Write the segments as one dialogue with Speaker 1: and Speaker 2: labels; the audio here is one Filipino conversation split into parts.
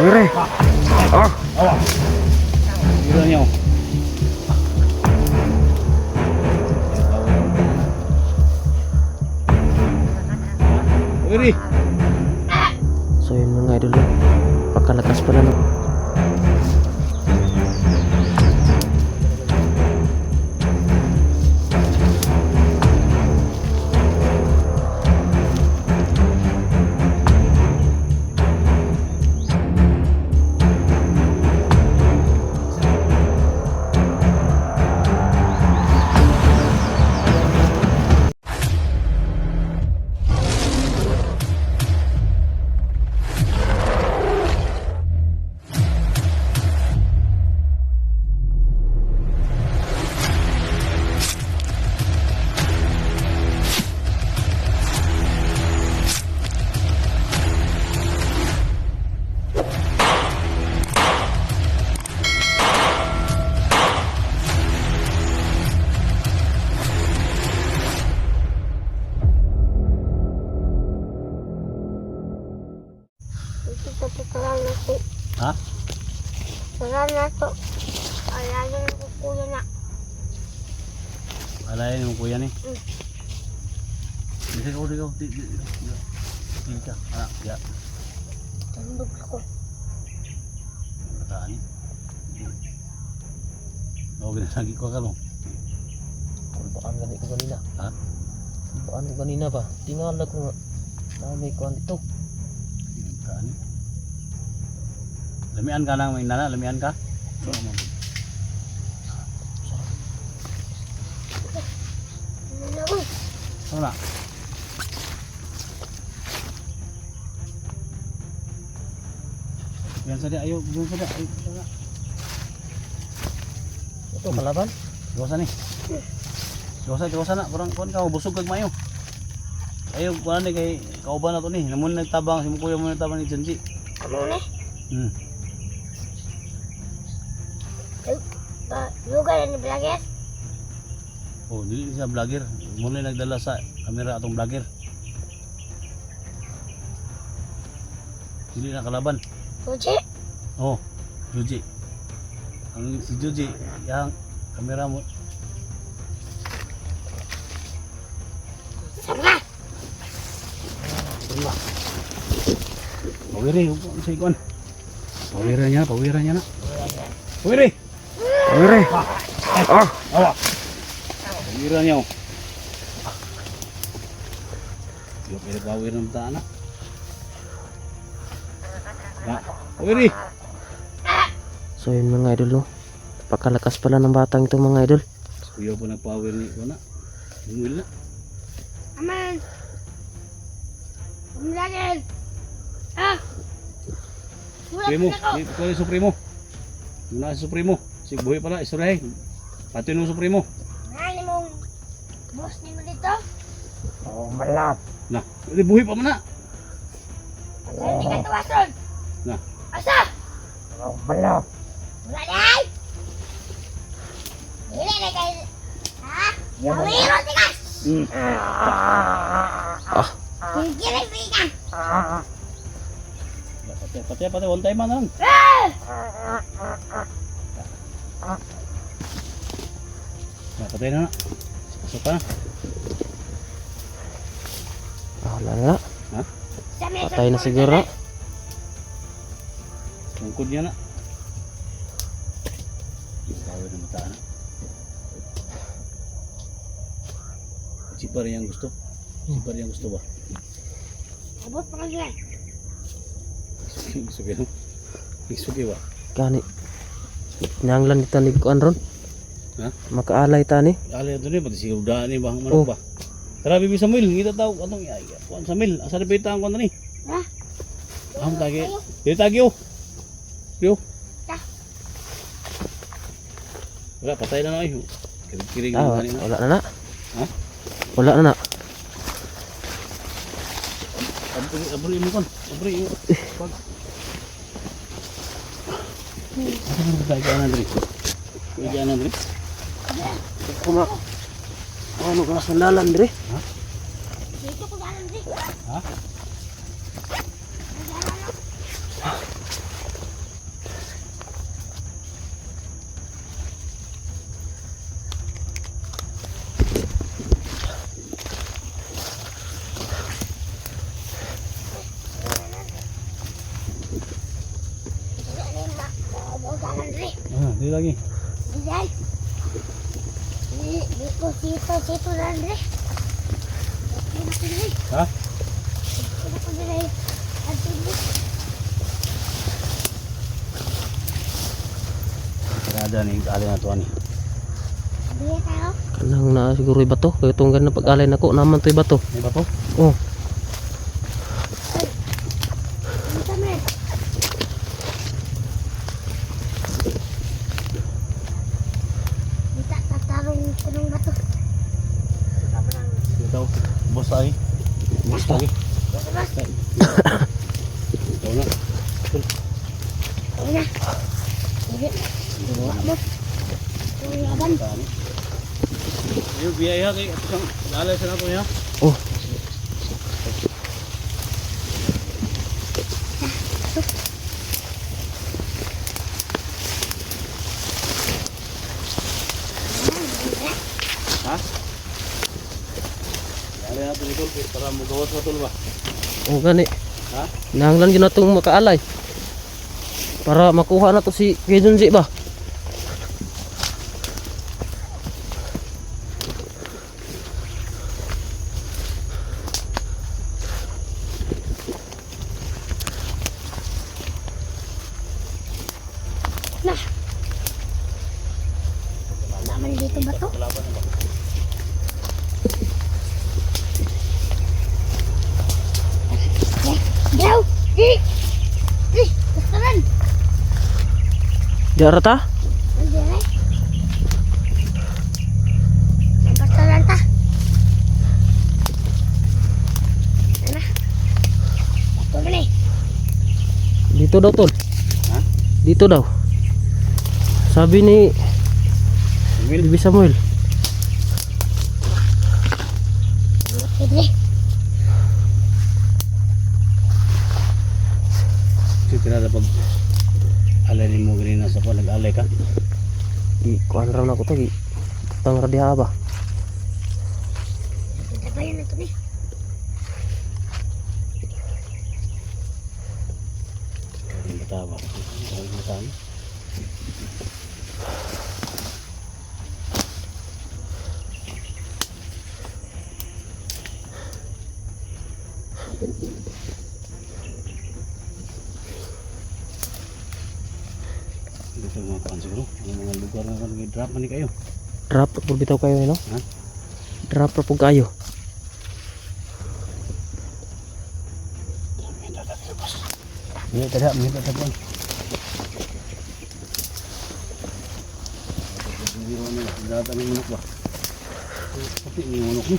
Speaker 1: Pawire. Oh.
Speaker 2: Awa. Gila nyo. Pawire.
Speaker 1: So yun mga idol, pagkalakas pala ng
Speaker 2: Ha?
Speaker 3: Wala na to. Wala na yung kuya na.
Speaker 2: Alayin mo kuya ni. Hindi ko. Hindi ka. Anak, ya.
Speaker 3: Tandog ako.
Speaker 2: Kataan ni. Okay na lagi ko kalong.
Speaker 1: kulbaan gani ko kanina.
Speaker 2: Ha?
Speaker 1: Kulbaan ko kanina ba? Tingala ko nga. Dami ko dito.
Speaker 2: Kataan ni. Lamian ka lang, may nana, lamian ka? Ano na? Yan saja, ayo, yan saja, ayo.
Speaker 1: Ito kalaban.
Speaker 2: Iwasan ni. Iwasan na, parang kuan ka, busog kag mayo. Ayo, kuan ni kay kauban na to ni. Namun nagtabang, si kuya mo nagtabang ni Janji.
Speaker 3: Ano na? Lugar ni vlogger?
Speaker 2: Oh, dili siya vlogger. Muna nagdala sa kamera atong vlogger. Dili na kalaban.
Speaker 3: Kuji?
Speaker 2: Oh, Juji. Ang si Juji, yang kamera mo.
Speaker 3: Sama!
Speaker 2: Pawiri, sa ikon. Pawira niya na. Pawiri!
Speaker 1: Pawire. Oh.
Speaker 2: Awa! Pawira niya. Yung pinapawir ng taan na. Ya, pawiri!
Speaker 1: So yun mga idol, pagkalakas pala ng batang ito mga idol.
Speaker 2: Kuya po nagpawir ni ko na. Bumil na.
Speaker 3: Aman! Vlogger! Ah!
Speaker 2: Supremo, ito yung Supremo. Muna si Supremo. Si buhay pala, isurahe. Pati nung Supremo.
Speaker 3: Nani mong boss ni mo dito?
Speaker 1: Oh, malat.
Speaker 2: Na, buhay pa man na.
Speaker 3: Saan di ka tawason?
Speaker 2: Na.
Speaker 3: Asa?
Speaker 1: Oh, malat.
Speaker 3: Wala na ay! Dili na kayo. Ha? Pawiro tikas!
Speaker 1: Ah.
Speaker 3: Pinggirin pikas!
Speaker 2: Pati, one time man lang. Na, patay na na. Pasok ka na.
Speaker 1: Wala na.
Speaker 2: Ha?
Speaker 1: Patay na siguro.
Speaker 2: Tungkod niya na. Tawid na mata na. Si pa rin yung gusto. Si pa rin yung gusto ba?
Speaker 3: Abot pa kanya.
Speaker 2: Sugi no? Sugi ba?
Speaker 1: Gani. Nanglan dito ni kuan ron.
Speaker 2: Ha?
Speaker 1: Makaalay tani.
Speaker 2: Alay ito ni, pati sigaw daan ni, bang
Speaker 1: Oh.
Speaker 2: manok ba? Tara, bibi Samuel, ngita tao, atong kuan Samuel, asa na pita ang kuan ni?
Speaker 3: Ha?
Speaker 2: Aham tagi. Dili tagi oh. Yo.
Speaker 3: Ta.
Speaker 2: Wala, patay na na ay. Kirig-kirig na kanina.
Speaker 1: Wala na na.
Speaker 2: Ha?
Speaker 1: Wala na na.
Speaker 2: Abri mo kon. Abri mo. Pag. Tayo na diri. Tayo na diri.
Speaker 1: Kuma. Ano ka sandalan dire?
Speaker 2: Ha?
Speaker 3: Dito ko galing di.
Speaker 2: Ha? Di lagi.
Speaker 3: Diyan. Di ko sito na Andre. Hindi ko dire.
Speaker 2: Ha?
Speaker 3: Hindi ko dire. Adili.
Speaker 2: Kada ni alay na to ani.
Speaker 3: Dili tayo.
Speaker 1: Kanang na siguro iba to. Kaya itong ganang pag-alay na ko. Naman to iba to.
Speaker 2: May bato?
Speaker 1: Oh.
Speaker 3: Ano kami? Kita tatarong punong bato. Sobrang.
Speaker 2: Dito. Bos ay. Bos lagi.
Speaker 3: Bas.
Speaker 2: Ito na.
Speaker 3: Ayun na. Hindi. Bas. Tuyaban.
Speaker 2: Tani. Yung biyaya kay isang alay sa nato niya.
Speaker 1: Oh.
Speaker 2: Ha? Alay nato ni Tol para magawas sa Tol ba?
Speaker 1: Oh gani.
Speaker 2: Ha?
Speaker 1: Nanglan gina itong makaalay. Para makuha na to si Kidunzi ba?
Speaker 3: Nah. Naman dito ba to?
Speaker 2: Kalaban na ba?
Speaker 3: Daw! Kasaran!
Speaker 1: Diara ta?
Speaker 3: Hindi na. Ang kasaran ta. Ano? Ito ba na eh?
Speaker 1: Dito daw tol.
Speaker 2: Ha?
Speaker 1: Dito daw. Sabi ni
Speaker 2: Will.
Speaker 1: Bibi Samuel.
Speaker 3: Hindi.
Speaker 2: Si tinada pag alay ni mo ganina sa pag nag-alay ka.
Speaker 1: Kuan raw na ko to. Tang ra diha ba?
Speaker 3: Hindi ba yun ito ni?
Speaker 2: Ang batawa. Ang batawa. Dito mga kuan siguro. Ang mga lugar na nag-drop man ni kayo.
Speaker 1: Drop ra pud bitaw kayo no?
Speaker 2: Ha?
Speaker 1: Drop ra pud kayo.
Speaker 2: Ini tadi minta telepon. Biro ni lah, datang ni manok ba? Pati ni manok ni.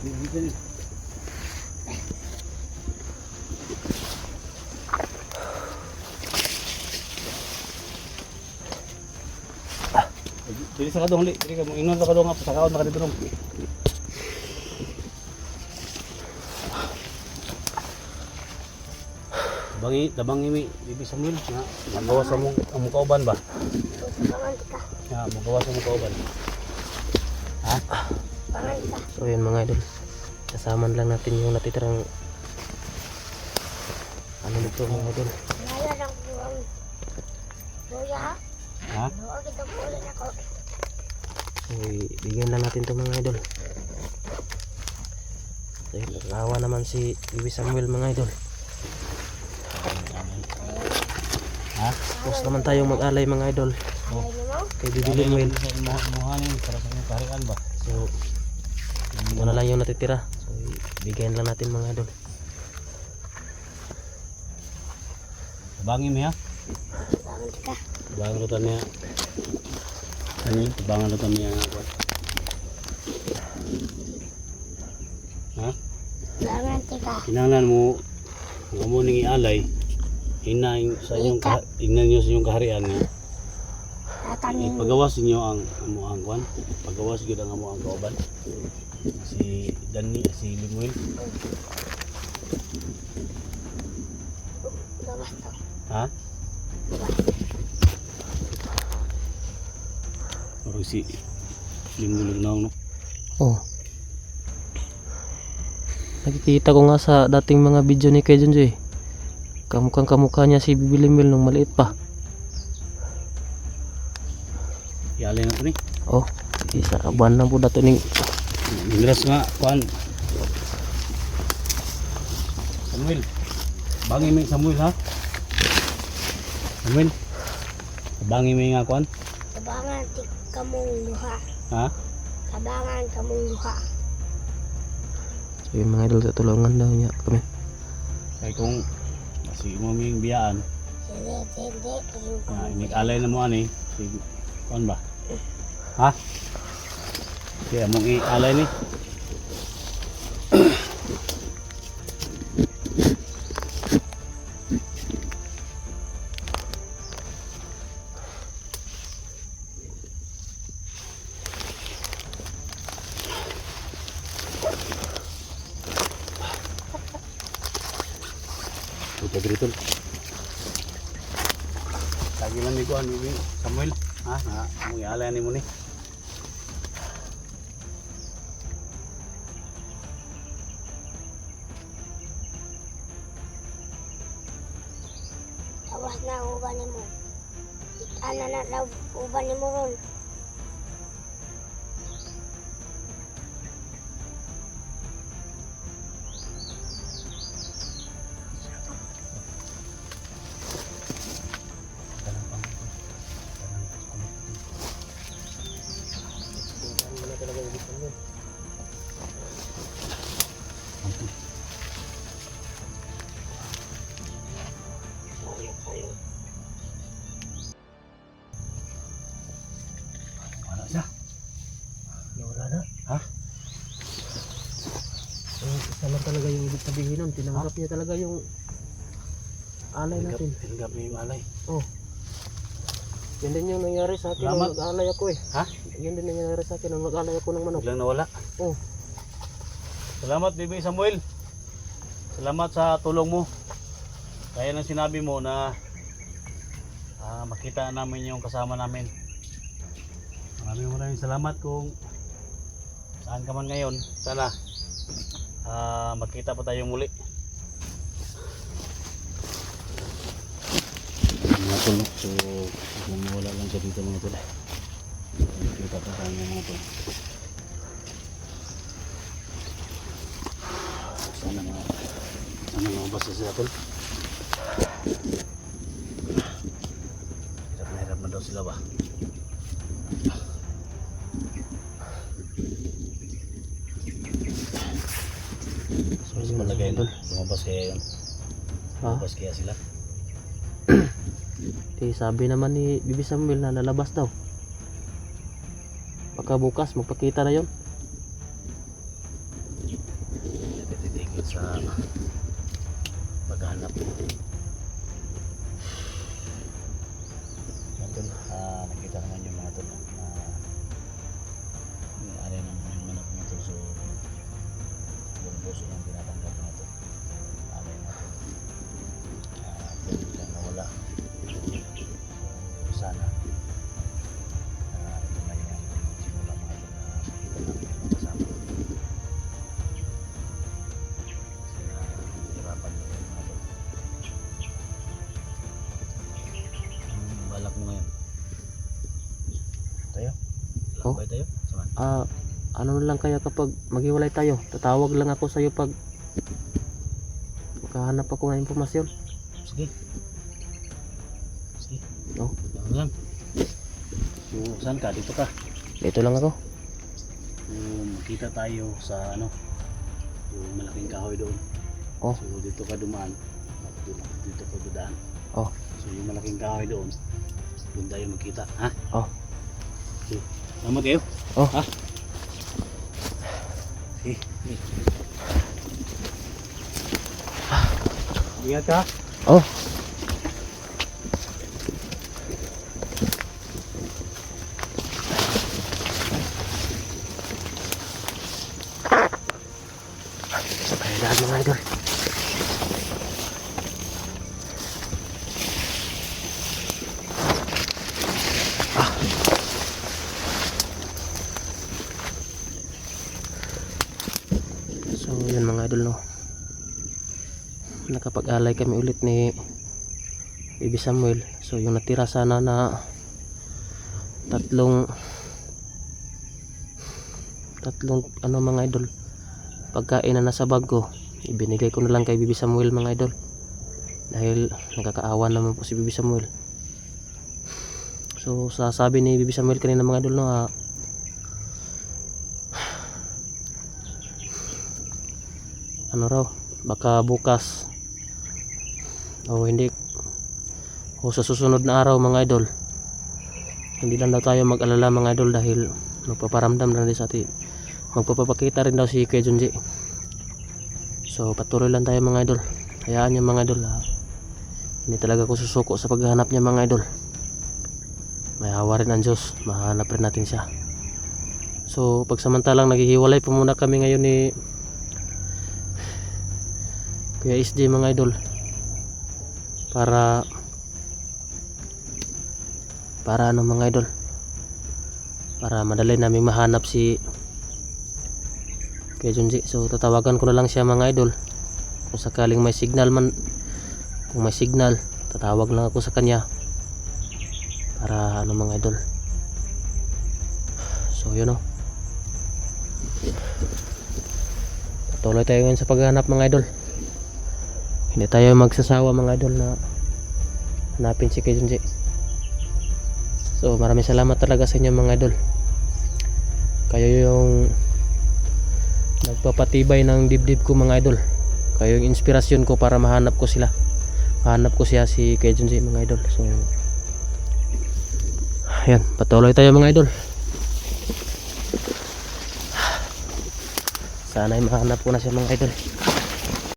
Speaker 2: Dito ni. Dili sa kadong li, dili ka mo inon sa kadong sa kaon na kadito. Bangi, dabang imi, Bibi Samuel nga magawa sa mong among kauban ba?
Speaker 3: Pangan ka.
Speaker 2: Ya, magawa sa mong kauban. Ha?
Speaker 3: Pangan ka.
Speaker 1: So yun mga idol. Kasaman lang natin yung natitirang ano dito mga idol.
Speaker 3: Wala lang buwang. Buya ha?
Speaker 2: Ha?
Speaker 3: Buwag ito ulan ako.
Speaker 1: So bigyan lang natin to mga idol. So yun, nagawa naman si Bibi Samuel mga idol.
Speaker 2: Ha?
Speaker 1: Tapos naman tayong mag-alay mga idol.
Speaker 2: Oh.
Speaker 1: Kay bibilin mo yun.
Speaker 2: Sa imuhanin para sa inyong kaharian ba?
Speaker 1: So, wala lang yung natitira. So, bigyan lang natin mga idol.
Speaker 2: Tabangin mo ya.
Speaker 3: Bangun ka.
Speaker 2: Tabangan lutan niya. Ano yun? Tabangan lutan niya. Ha?
Speaker 3: Bangun ka.
Speaker 2: Kinahanglan mo kung amo ning ialay hinaing sa inyong ingnan niyo sa inyong kaharian nga
Speaker 3: Tatanin mo.
Speaker 2: pagawas niyo ang amo ang kwan pagawas gyud ang amo ang kauban si Dani si Limuel
Speaker 3: Gawas to.
Speaker 2: ha Murag si Limuel na no
Speaker 1: Oh. Nakikita ko nga sa dating mga video ni Kuya Junjo eh. Kamukhang kamukha niya si Bibilimil nung maliit pa.
Speaker 2: ialay na to ni
Speaker 1: Oh, isa buwan na po dato ning
Speaker 2: Migras nga kwan Samuel bangi mi Samuel ha Samuel bangi mi nga kwan
Speaker 3: Tabangan ti kamong luha.
Speaker 2: ha
Speaker 3: Tabangan kamong luha.
Speaker 1: So yung mga idol tutulungan daw niya kami.
Speaker 2: kay kung si mo ming biyaan
Speaker 3: Hindi.
Speaker 2: inig-alay na mo ani si kwan ba ha kaya mong i-alay ni Ito dito. Lagi lang ni kuan ni Samuel, ha? Na mo ialay ni mo ni.
Speaker 3: Tawas na uban mo. Ana na daw uban mo ron.
Speaker 2: Wala siya.
Speaker 1: Wala na.
Speaker 2: Ha?
Speaker 1: Eh, isa lang talaga yung ibig sabihin nun. Tinanggap niya talaga yung alay natin.
Speaker 2: Tinggap ni alay.
Speaker 1: Oh. Yan din yung nangyari sa akin
Speaker 2: Salamat.
Speaker 1: nung nag-alay ako eh.
Speaker 2: Ha?
Speaker 1: Yan din yung nangyari sa akin nung nag-alay ako ng manok.
Speaker 2: Biglang nawala.
Speaker 1: Oh.
Speaker 2: Salamat Bibi Samuel. Salamat sa tulong mo. Kaya nang sinabi mo na makita namin yung kasama namin. Maraming salamat kung saan ka man ngayon. Sana magkita pa tayo muli. Mga tol, so wala lang siya dito mga tol. Magkita pa tayo mga tol. Sana mabasa sila tol. Hirap na daw sila ba? So sa palagay na, lumabas kaya yun.
Speaker 1: Ha?
Speaker 2: Lumabas kaya sila.
Speaker 1: Eh, sabi naman ni Bibi Samuel na lalabas daw. Baka bukas magpakita na yon.
Speaker 2: Titigil sa paghanap. Mga tol, nakita naman yung mga tol na yung alay ng yung manok mga tol. So yung puso yung tinatanggap mga tol. Alay mga tol. Biglang nawala. So sana ito na yung simula mga tol na makita namin yung kasama. Hirapan mo yung mga tol. Anong balak mo ngayon? Tayo?
Speaker 1: Oh.
Speaker 2: Lakbay tayo? Saan?
Speaker 1: Ano na lang kaya kapag maghiwalay tayo? Tatawag lang ako sa iyo pag makahanap ako ng impormasyon.
Speaker 2: Sige. Sige.
Speaker 1: Oh,
Speaker 2: Ano lang. So, saan ka? Dito ka.
Speaker 1: dito lang ako.
Speaker 2: So, makita tayo sa ano, yung malaking kahoy doon.
Speaker 1: Oh.
Speaker 2: So, dito ka dumaan. Dito ka dudaan.
Speaker 1: Oh.
Speaker 2: So, yung malaking kahoy doon, doon tayo makita. Ha?
Speaker 1: Oh.
Speaker 2: So, salamat kayo.
Speaker 1: Oh.
Speaker 2: Ha? Sige. Ingat ka.
Speaker 1: Oh. Sabay lahat mga idol. So yun mga idol, no, nakapag-alay kami ulit ni Baby Samuel. So yung natira sana na tatlong ano mga idol, pagkain na nasa bag ko, ibinigay ko na lang kay Baby Samuel mga idol, dahil nakakaawa naman po si Baby Samuel. So sasabi ni Baby Samuel kanina mga idol, no, ano raw, baka bukas o hindi o sa susunod na araw mga idol, hindi lang daw tayo mag-alala mga idol, dahil magpaparamdam na rin sa atin, magpapakita rin daw si Kuya Junji. So patuloy lang tayo mga idol, hayaan niyo mga idol, hindi talaga ako susuko sa paghahanap niya mga idol. May hawa rin ang Diyos, mahanap rin natin siya. So pagsamantalang naghihiwalay po muna kami ngayon ni Kuya SJ mga idol, para ano mga idol, para madali namin mahanap si Kuya Junji. So tatawagan ko na lang siya mga idol, kung sakaling may signal man, kung may signal tatawag lang ako sa kanya, para ano mga idol. So yun, patuloy tayo ngayon sa paghahanap mga idol. Hindi tayo magsasawa mga idol na hanapin si Kuya Junji. So maraming salamat talaga sa inyo mga idol, kayo yung nagpapatibay ng dibdib ko mga idol, kayo yung inspirasyon ko para mahanap ko siya si Kuya Junji mga idol. So ayan, patuloy tayo mga idol, sana'y mahanap ko na siya mga idol.